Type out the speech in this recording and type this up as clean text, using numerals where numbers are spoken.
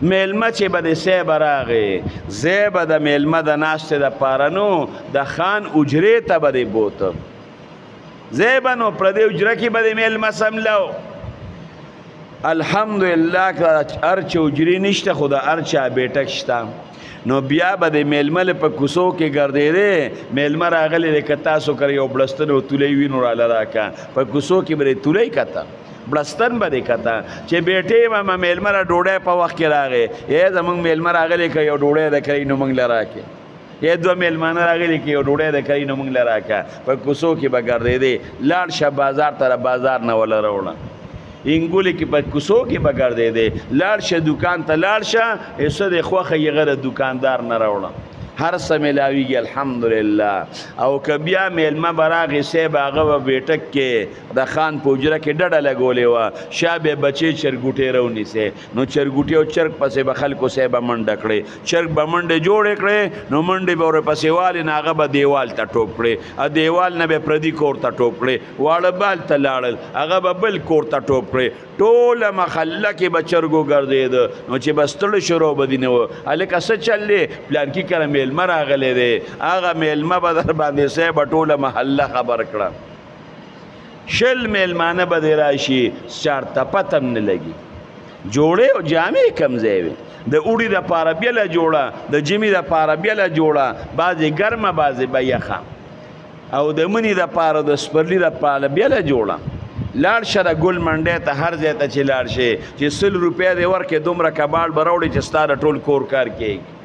میلمه چې به د صیب راغې زی به د میلمه د ناستې دپاره نو د خان اجرې ته به د بوته زی به نو پردې اجره کې به د میلمه سملو الحمدلله که هر چې اجرې نشته خو د هر چا بیټک شته نو بیا به د میلمه په کوڅو کې ګرځېدې میلمه راغلی دی که تاسو کره یو بړستن او تولی وي نو راله راکړه په کوڅو کې به د تولی کته بړستن به دې کته چې بیټې ماما میلمه را ډوډۍ په وخت کې راغې ای زمونږ میلمه راغلی که یو ډوډۍ د کوي نو موږ له راکړې یا دوه میلمانه راغلي که یو ډوډۍ د کوي نو موږ له راکړه په کوڅو کې به ګرځېدې لاړ شه بازار ته بازار نه وله راوړه انګولې کې په کوڅو کې به ګرځېدې لاړ شه دوکان ته لاړ شه څه د خوښه یې غره دوکاندار نه راوړه هر څه میلاویږي الحمدلله او که بیا میلمه به راغې صیب هغه به بیټک کې د خان په حجره کې ډډه لګولې وه شا بیا بچې چرګوټې راونیسې نو چرګوټې او چرګ پسې به خلکو صیبه منډه کړې چرګ به منډې جوړې کړې نو منډې به ورپسې والې نه هغه به دیوال ته ټوپ کړې دیوال نه به پردي کور ته ټوپ کړې واړه بال ته لاړل هغه به بل کور ته ټوپ کړې ټوله محله کې به چرګو ګرځېده نو چې به ستړی شروع به دي نه وه هلکه څه چل دی پلانکي کره میلمه راغلی دی هغه میلمه به در باندې صیبه ټوله محله خبر کړه شل میلمانه به دې راشي چارته پته هم نه لګي جوړې او جامې کم ځای وي د اوړي دپاره بېله جوړه د ژمي دپاره بېله جوړه بعضې ګرمه بعضې به یخه او د مني دپاره د سپرلي دپاره بېله جوړه لاړ شه د ګل منډۍ ته هر ځای ته چې لاړ شي چې 100 روپۍ دې ورکړې دومره کباړ به راوړي چې ستا د ټول کور کار کېږي